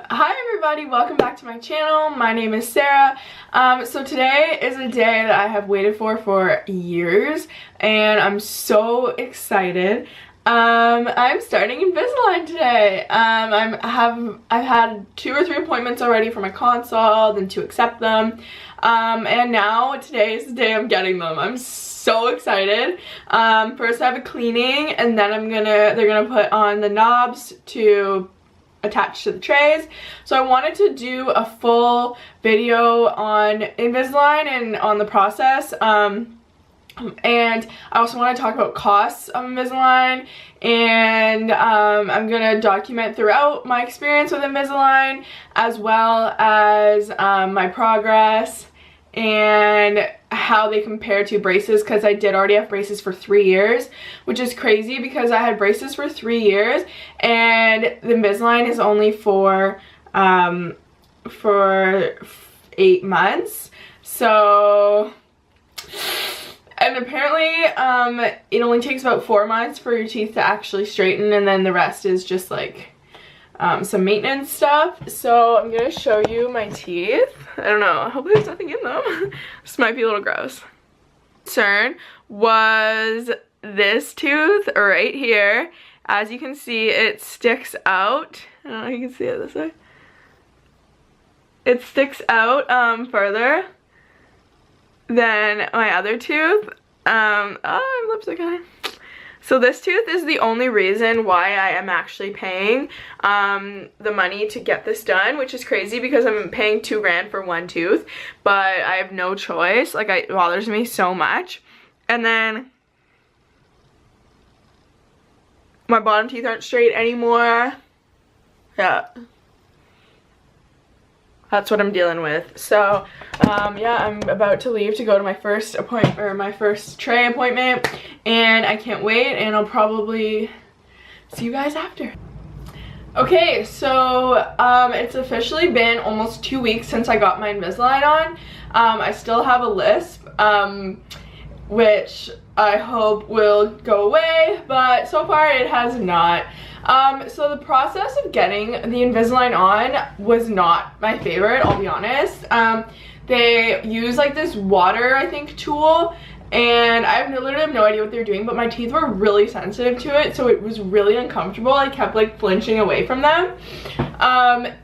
Hi everybody, welcome back to my channel. My name is Sarah. So today is a day that I have waited for years and I'm so excited. I'm starting Invisalign today. I've had 2 or 3 appointments already for my consult and to accept them. And now today is the day I'm getting them. I'm so excited. First I have a cleaning and then they're gonna put on the knobs to attach to the trays. So I wanted to do a full video on Invisalign and on the process. And I also want to talk about costs of Invisalign, and I'm going to document throughout my experience with Invisalign as well as my progress and how they compare to braces, because I did already have braces for 3 years, which is crazy because I had braces for 3 years and the Invisalign is only for 8 months. So, and apparently it only takes about 4 months for your teeth to actually straighten, and then the rest is just like some maintenance stuff. So I'm gonna show you my teeth. I don't know, hopefully there's nothing in them. This might be a little gross. Concern was this tooth right here. As you can see, it sticks out. I don't know if you can see it this way. It sticks out further than my other tooth. Oh, my lips are kind of... So this tooth is the only reason why I am actually paying the money to get this done, which is crazy because I'm paying $2 grand for one tooth, but I have no choice. Like, it bothers me so much. And then my bottom teeth aren't straight anymore. Yeah. That's what I'm dealing with. So, yeah, I'm about to leave to go to my first appointment, or my first tray appointment, and I can't wait, and I'll probably see you guys after. Okay, so it's officially been almost 2 weeks since I got my Invisalign on. I still have a lisp, which I hope will go away, but so far it has not. So the process of getting the Invisalign on was not my favorite, I'll be honest. They use like this water, I think, tool, and I literally have no idea what they're doing, but my teeth were really sensitive to it, so it was really uncomfortable. I kept like flinching away from them.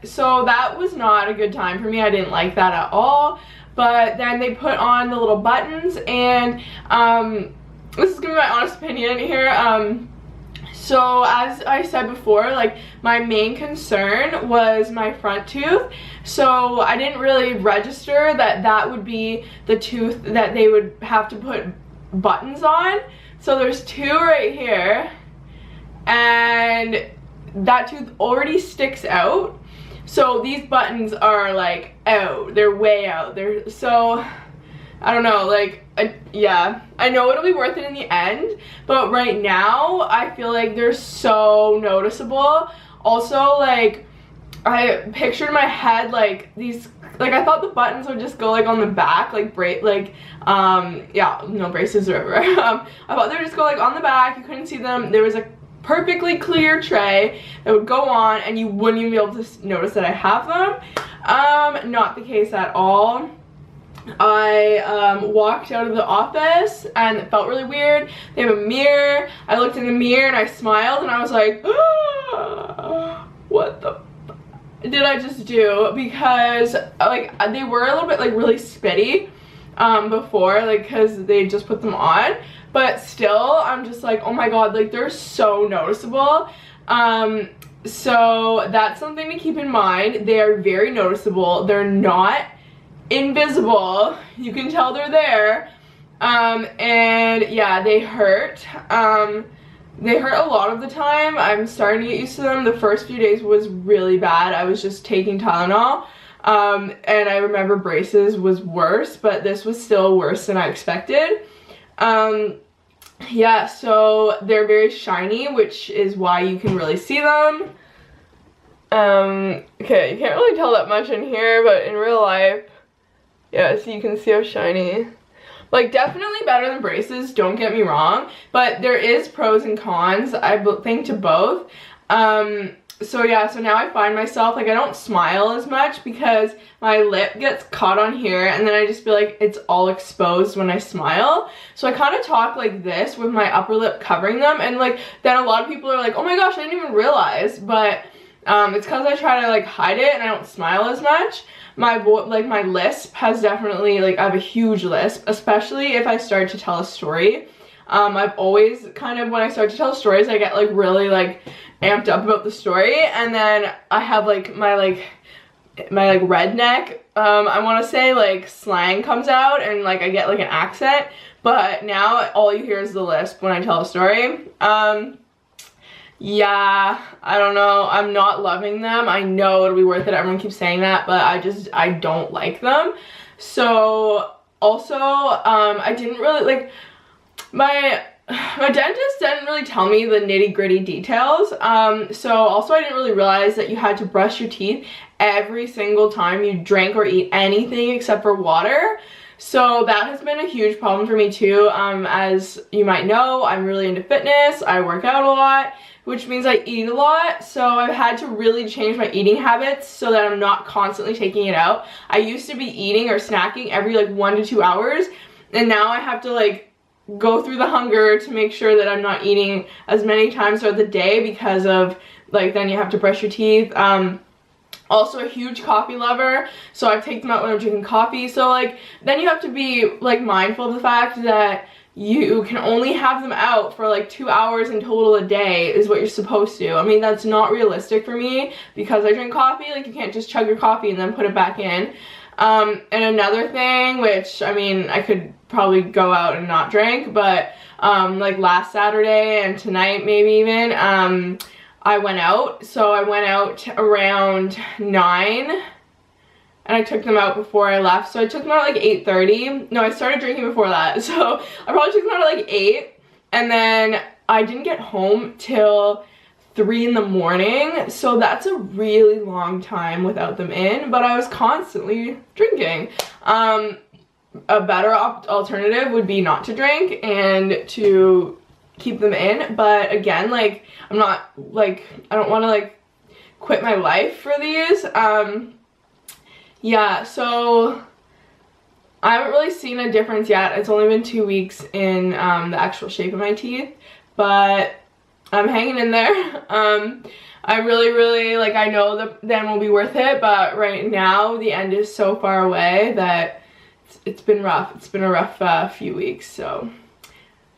So that was not a good time for me. I didn't like that at all. But then they put on the little buttons, and this is gonna be my honest opinion here. So as I said before, like, my main concern was my front tooth. So I didn't really register that that would be the tooth that they would have to put buttons on. So there's 2 right here, and that tooth already sticks out. So these buttons are like out, they're way out. So I don't know, like, yeah, I know it'll be worth it in the end, but right now I feel like they're so noticeable. Also, like, I pictured in my head like these, like, I thought the buttons would just go like on the back, like yeah, no braces or whatever. I thought they would just go like on the back, you couldn't see them. There was a perfectly clear tray that would go on and you wouldn't even be able to notice that I have them. Not the case at all. I walked out of the office and it felt really weird. They have a mirror. I looked in the mirror and I smiled and I was like, ah, what the did I just do? Because like they were a little bit like really spitty before, like, because they just put them on, but still I'm just like, oh my god, like, they're so noticeable. So that's something to keep in mind. They are very noticeable. They're not invisible, you can tell they're there. And yeah, they hurt. They hurt a lot of the time. I'm starting to get used to them. The first few days was really bad. I was just taking Tylenol, and I remember braces was worse, but this was still worse than I expected. Yeah, so they're very shiny, which is why you can really see them. Okay, you can't really tell that much in here, but in real life, yeah, so you can see how shiny. Like, definitely better than braces, don't get me wrong, but there is pros and cons, I think, to both. So yeah, so now I find myself, like, I don't smile as much because my lip gets caught on here, and then I just feel like it's all exposed when I smile. So I kind of talk like this with my upper lip covering them, and like then a lot of people are like, oh my gosh, I didn't even realize. But it's because I try to like hide it and I don't smile as much. My lisp has definitely, like, I have a huge lisp, especially if I start to tell a story. I've always kind of, when I start to tell stories, I get like really like amped up about the story, and then I have like my redneck, I want to say, like, slang comes out, and like I get like an accent. But now all you hear is the lisp when I tell a story. Yeah, I don't know, I'm not loving them. I know it'll be worth it, everyone keeps saying that, but I don't like them. So also, I didn't really, like, my dentist didn't really tell me the nitty-gritty details. So also I didn't really realize that you had to brush your teeth every single time you drank or eat anything except for water. So that has been a huge problem for me too. As you might know, I'm really into fitness. I work out a lot, which means I eat a lot. So I've had to really change my eating habits so that I'm not constantly taking it out. I used to be eating or snacking every like 1 to 2 hours, and now I have to like go through the hunger to make sure that I'm not eating as many times throughout the day, because of like, then you have to brush your teeth. Also a huge coffee lover, so I've taken them out when I'm drinking coffee. So like, then you have to be like mindful of the fact that you can only have them out for like 2 hours in total a day is what you're supposed to. I mean, that's not realistic for me because I drink coffee. Like, you can't just chug your coffee and then put it back in. And another thing, which, I mean, I could probably go out and not drink, but like last Saturday and tonight maybe even, I went out. So I went out around 9, and I took them out before I left. So I took them out at like 8:30. No, I started drinking before that. So I probably took them out at like 8, and then I didn't get home till 3 in the morning. So that's a really long time without them in, but I was constantly drinking. A better alternative would be not to drink and to keep them in, but again, like, I'm not, like, I don't want to like quit my life for these. Yeah, so I haven't really seen a difference yet. It's only been 2 weeks in the actual shape of my teeth, but I'm hanging in there. I really, like, I know the end will be worth it, but right now the end is so far away that it's been rough. It's been a rough few weeks. So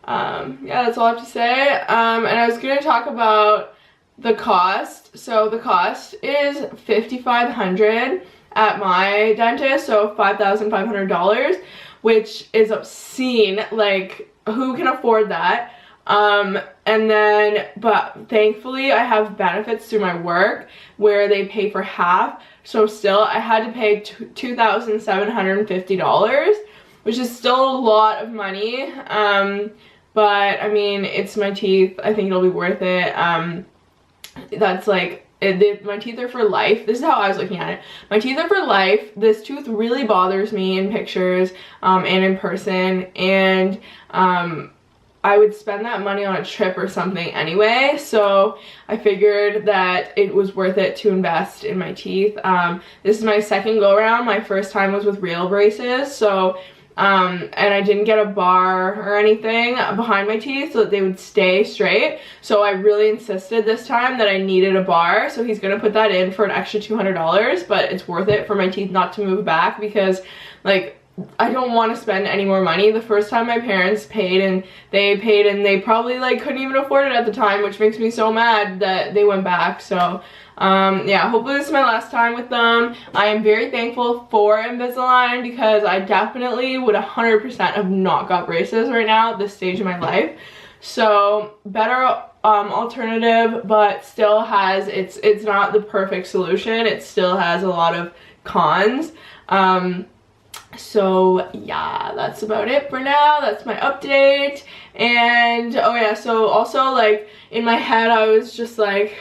yeah, that's all I have to say. And I was gonna talk about the cost. So the cost is $5,500 at my dentist, so $5,500, which is obscene. Like, who can afford that? And then, but thankfully I have benefits through my work where they pay for half. So still, I had to pay $2,750, which is still a lot of money. But I mean, it's my teeth. I think it'll be worth it. That's like, my teeth are for life. This is how I was looking at it. My teeth are for life. This tooth really bothers me in pictures and in person, and I would spend that money on a trip or something anyway, so I figured that it was worth it to invest in my teeth. This is my second go around. My first time was with real braces, so and I didn't get a bar or anything behind my teeth so that they would stay straight. So I really insisted this time that I needed a bar, so he's gonna put that in for an extra $200, but it's worth it for my teeth not to move back, because like, I don't want to spend any more money. The first time my parents paid, and they probably like couldn't even afford it at the time, which makes me so mad that they went back. So yeah, hopefully this is my last time with them. I am very thankful for Invisaligne, because I definitely would 100% have not got braces right now at this stage of my life. So better alternative, but still has, it's not the perfect solution. It still has a lot of cons. So yeah, that's about it for now. That's my update. And oh yeah, so also like in my head I was just like,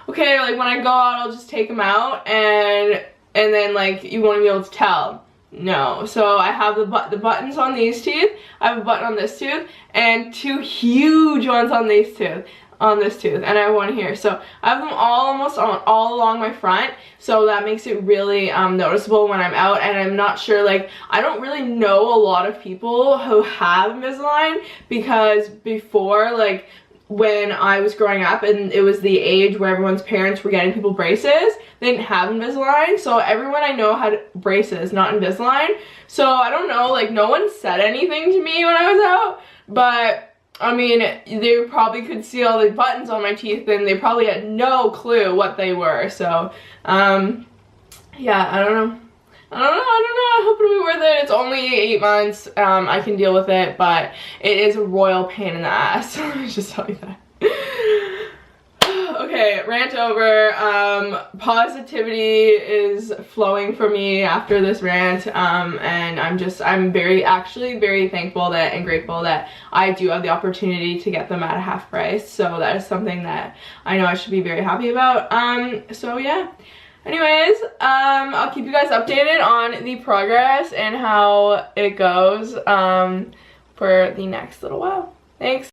okay, like when I go out I'll just take them out, and then like you won't be able to tell. No, so I have the buttons on these teeth, I have a button on this tooth, and 2 huge ones on these two. on this tooth, and I have one here. So I have them all almost all along my front, so that makes it really noticeable when I'm out. And I'm not sure, like, I don't really know a lot of people who have Invisalign, because before, like, when I was growing up and it was the age where everyone's parents were getting people braces, they didn't have Invisalign, so everyone I know had braces, not Invisalign. So I don't know, like, no one said anything to me when I was out, but I mean, they probably could see all the buttons on my teeth and they probably had no clue what they were. So yeah, I don't know. I hope it'll be worth it. It's only 8 months. I can deal with it, but it is a royal pain in the ass. Let me just tell you that. Okay, rant over. Positivity is flowing for me after this rant, and I'm actually very thankful and grateful that I do have the opportunity to get them at a half price. So that is something that I know I should be very happy about. So yeah. Anyways, I'll keep you guys updated on the progress and how it goes for the next little while. Thanks.